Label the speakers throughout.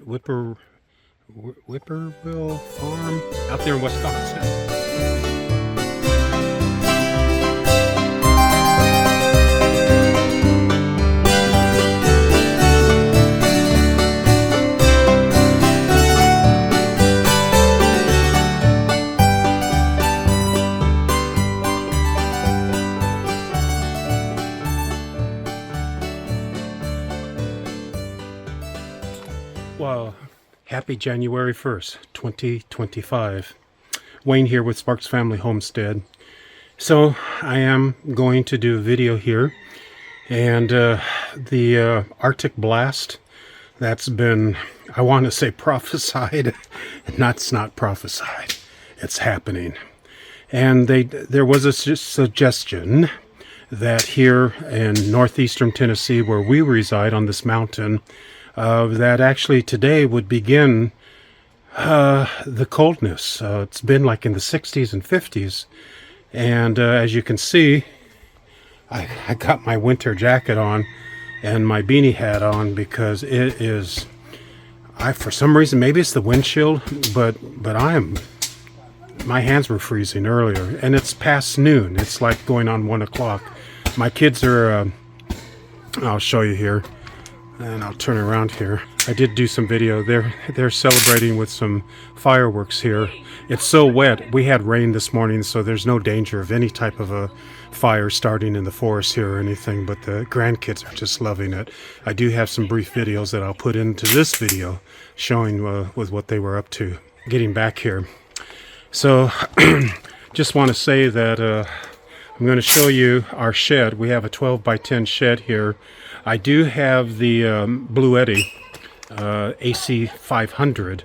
Speaker 1: Whippoorwill Farm out there in Wisconsin. Well, happy January 1st, 2025. Wayne here with Sparks Family Homestead. So I am going to do a video here, and the Arctic blast that's been, I want to say, prophesied. That's not prophesied. It's happening. And there was a suggestion that here in North Easterrn Tennessee, where we reside on this mountain, that actually today would begin the coldness. It's been like in the 60s and 50s, and as you can see, I got my winter jacket on and my beanie hat on because it is, for some reason, maybe it's the wind chill, but my hands were freezing earlier, and it's past noon. It's like going on 1 o'clock. My kids are, I'll show you here. And I'll turn around here. I did do some video. They're celebrating with some fireworks here. It's so wet. We had rain this morning, so there's no danger of any type of a fire starting in the forest here or anything, but the grandkids are just loving it. I do have some brief videos that I'll put into this video showing with what they were up to getting back here. So just want to say that I'm going to show you our shed. We have a 12 by 10 shed here. I do have the Bluetti AC 500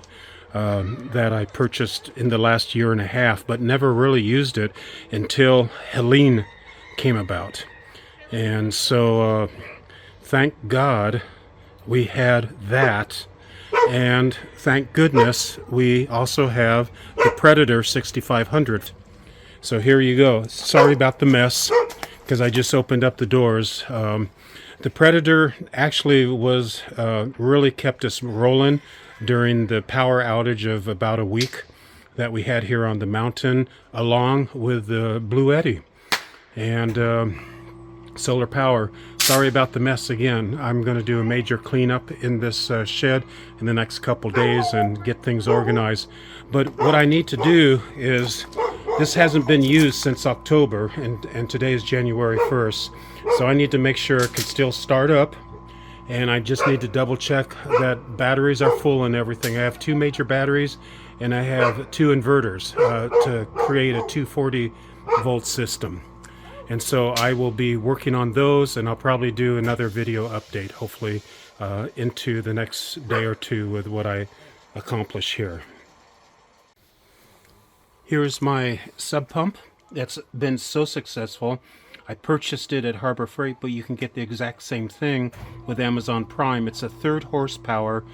Speaker 1: that I purchased in the last year and a half, but never really used it until Helene came about. And so thank God we had that, and thank goodness we also have the Predator 6500. So here you go. Sorry about the mess, because I just opened up the doors. The Predator actually was really kept us rolling during the power outage of about a week that we had here on the mountain, along with the Bluetti and solar power. Sorry about the mess again. I'm going to do a major cleanup in this shed in the next couple days and get things organized. But what I need to do is, this hasn't been used since October, and today is January 1st. So I need to make sure it can still start up, and I just need to double check that batteries are full and everything. I have 2 major batteries, and I have 2 inverters to create a 240 volt system. And so I will be working on those, and I'll probably do another video update, hopefully into the next day or two with what I accomplish here. Here's my sub pump. That's been so successful. I purchased it at Harbor Freight, but you can get the exact same thing with Amazon Prime. It's a 3rd horsepower.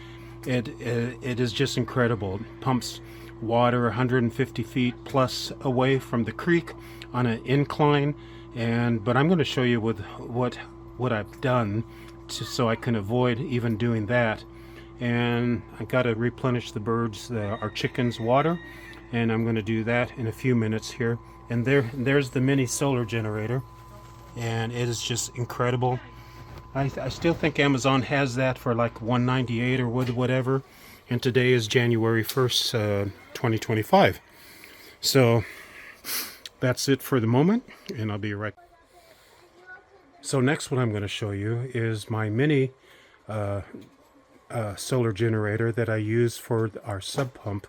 Speaker 1: It is just incredible. It pumps water 150 feet plus away from the creek on an incline. But I'm going to show you with what I've done so I can avoid even doing that. And I got to replenish the birds, our chickens, water. And I'm going to do that in a few minutes here. And there's the mini solar generator, and it is just incredible. I still think Amazon has that for like $198 or whatever, and today is January 1st, 2025. So that's it for the moment, and I'll be right back. So next, what I'm going to show you is my mini solar generator that I use for our sub pump.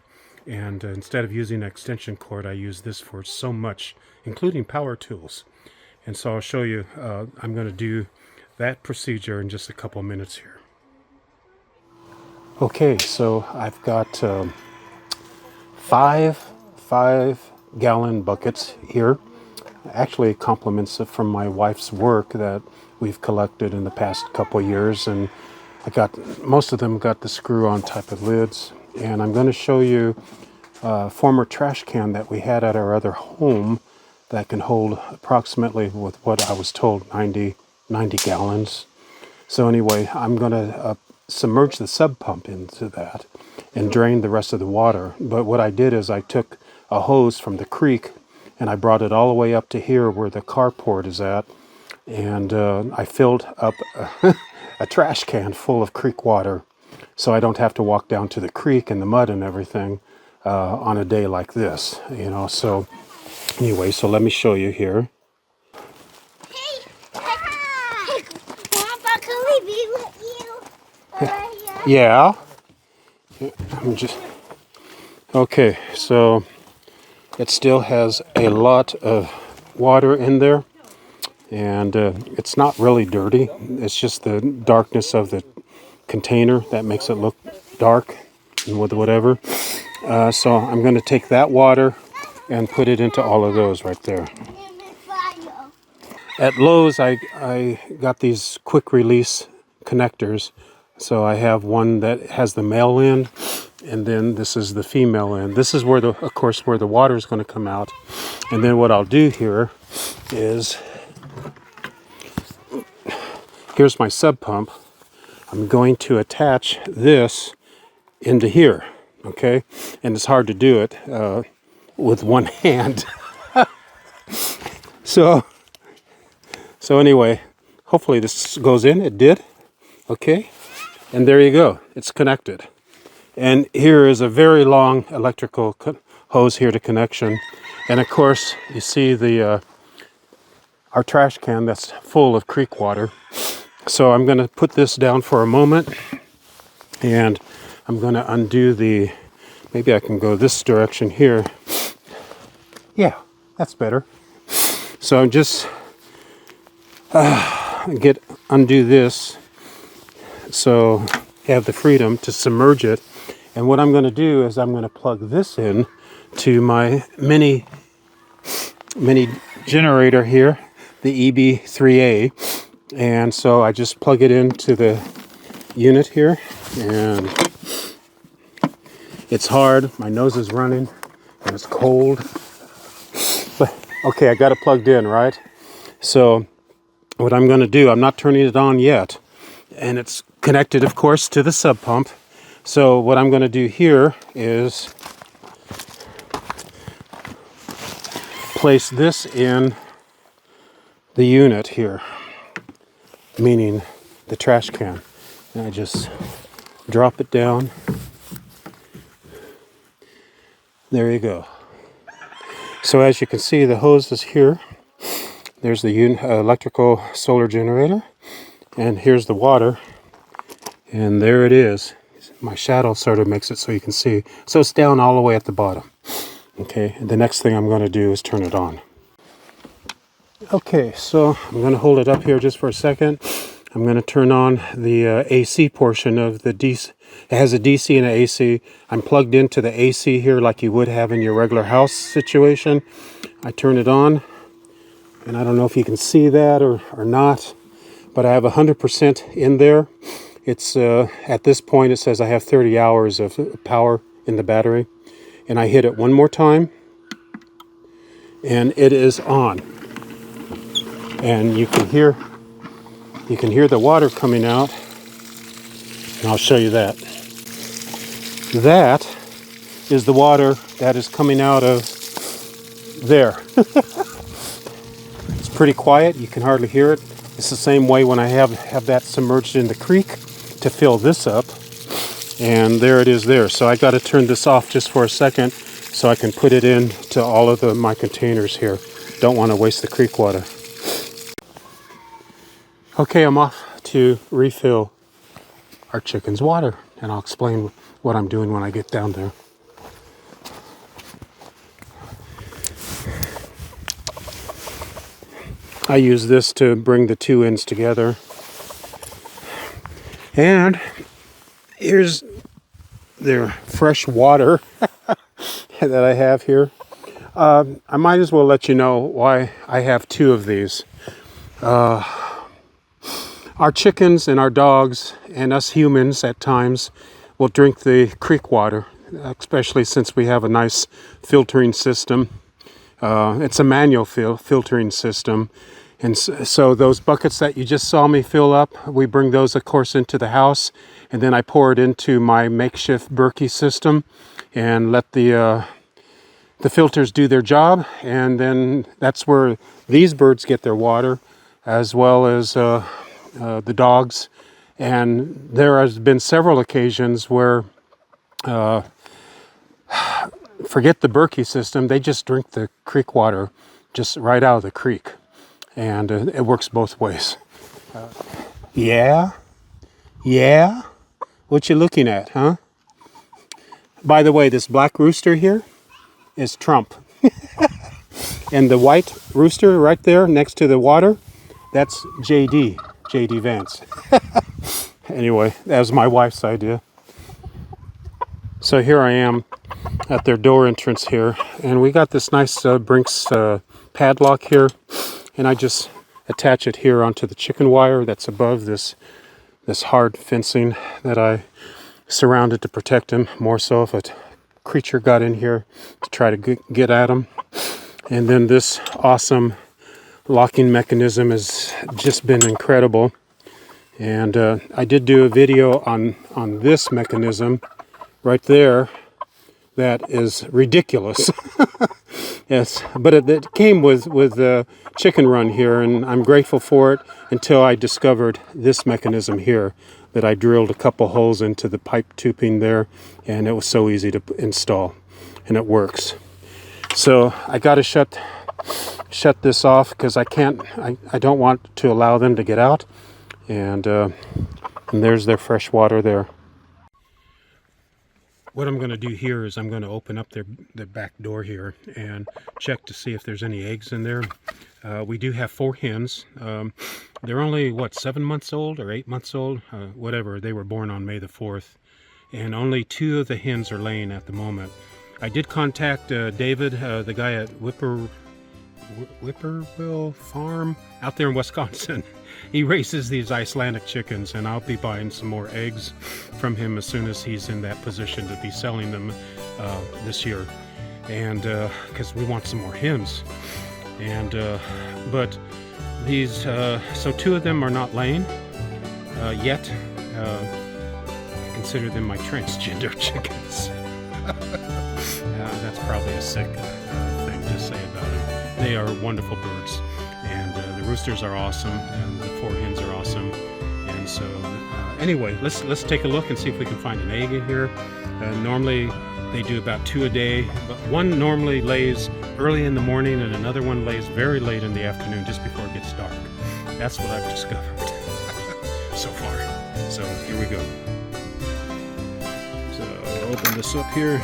Speaker 1: And instead of using an extension cord, I use this for so much, including power tools. And so I'll show you, I'm going to do that procedure in just a couple minutes here. Okay, so I've got 5-gallon buckets here. Actually, compliments from my wife's work that we've collected in the past couple years. And most of them got the screw-on type of lids. And I'm going to show you a former trash can that we had at our other home that can hold approximately, with what I was told, 90 gallons. So anyway, I'm going to submerge the sub pump into that and drain the rest of the water. But what I did is I took a hose from the creek and I brought it all the way up to here where the carport is at, and I filled up a trash can full of creek water, so I don't have to walk down to the creek and the mud and everything on a day like this, you know. So anyway, so let me show you here.
Speaker 2: Hey, Grandpa, can we be with you?
Speaker 1: Yeah. I'm just okay. So it still has a lot of water in there, and it's not really dirty. It's just the darkness of the container that makes it look dark and with whatever. So I'm going to take that water and put it into all of those right there. At Lowe's, I got these quick release connectors. So I have one that has the male end, and then this is the female end. This is where of course, where the water is going to come out. And then what I'll do here is, here's my sub pump. I'm going to attach this into here, okay? And it's hard to do it with one hand. So anyway, hopefully this goes in. It did. Okay. And there you go. It's connected. And here is a very long electrical hose here to connection. And of course, you see the our trash can that's full of creek water. So I'm going to put this down for a moment, and I'm going to undo the, maybe I can go this direction here. Yeah, that's better. So I'm just undo this, so I have the freedom to submerge it. And what I'm going to do is I'm going to plug this in to my mini generator here, the EB3A. And so I just plug it into the unit here, and it's hard. My nose is running and it's cold. But okay, I got it plugged in, right? So what I'm going to do, I'm not turning it on yet. And it's connected, of course, to the sub pump. So what I'm going to do here is place this in the unit here, meaning the trash can. And I just drop it down. There you go. So as you can see, the hose is here. There's the electrical solar generator. And here's the water. And there it is. My shadow sort of makes it so you can see. So it's down all the way at the bottom. Okay, and the next thing I'm going to do is turn it on. Okay, so I'm going to hold it up here just for a second. I'm going to turn on the AC portion of the DC. It has a DC and an AC. I'm plugged into the AC here like you would have in your regular house situation. I turn it on, and I don't know if you can see that or not, but I have 100% in there. It's at this point it says I have 30 hours of power in the battery, and I hit it one more time, and it is on. And you can hear the water coming out, and I'll show you that. That is the water that is coming out of there. It's pretty quiet. You can hardly hear it. It's the same way when I have that submerged in the creek to fill this up. And there it is there. So I got to turn this off just for a second so I can put it into all of my containers here. Don't want to waste the creek water. Okay, I'm off to refill our chicken's water, and I'll explain what I'm doing when I get down there. I use this to bring the two ends together. And here's their fresh water that I have here. I might as well let you know why I have two of these. Our chickens and our dogs and us humans at times will drink the creek water, especially since we have a nice filtering system. It's a manual filtering system, And so those buckets that you just saw me fill up, we bring those, of course, into the house, and then I pour it into my makeshift Berkey system and let the filters do their job. And then that's where these birds get their water, as well as the dogs. And there has been several occasions where, forget the Berkey system, they just drink the creek water just right out of the creek. And it works both ways. Yeah? Yeah? What you looking at, huh? By the way, this black rooster here is Trump. And the white rooster right there next to the water, that's JD Vance. Anyway, that was my wife's idea. So here I am at their door entrance here, and we got this nice Brinks padlock here, and I just attach it here onto the chicken wire that's above this hard fencing that I surrounded to protect him, more so if a creature got in here to try to get at him. And then this awesome locking mechanism has just been incredible. And I did do a video on this mechanism right there that is ridiculous. Yes, but it came with Chicken Run here, and I'm grateful for it until I discovered this mechanism here that I drilled a couple holes into the pipe tubing there, and it was so easy to install, and it works. So I got to shut this off because I don't want to allow them to get out, and there's their fresh water there. What I'm going to do here is I'm going to open up the back door here and check to see if there's any eggs in there. We do have 4 hens. They're only, 7 months old or 8 months old? Whatever. They were born on May the 4th. And only 2 of the hens are laying at the moment. I did contact David, the guy at Whippoorwill Farm out there in Wisconsin. He raises these Icelandic chickens, and I'll be buying some more eggs from him as soon as he's in that position to be selling them this year. And because we want some more hens. And but these, so 2 of them are not laying yet. I consider them my transgender chickens. That's probably a sick thing to say about them. They are wonderful birds, and the roosters are awesome, and the 4 hens are awesome. And so anyway, let's take a look and see if we can find an egg in here. Normally they do about 2 a day, but one normally lays early in the morning and another one lays very late in the afternoon, just before it gets dark. That's what I've discovered so far. So here we go. So I'll open this up here.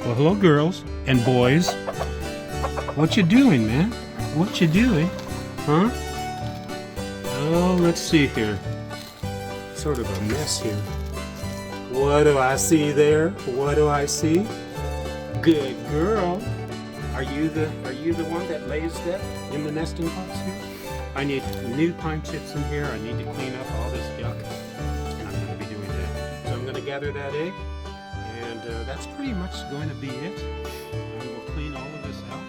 Speaker 1: Well, hello girls and boys. What you doing, man? What you doing? Huh? Oh, let's see here. Sort of a mess here. What do I see there? What do I see? Good girl. Are you the one that lays that in the nesting box here? I need new pine chips in here. I need to clean up all this yuck, and I'm going to be doing that. So I'm going to gather that egg, and that's pretty much going to be it. I will clean all of this out.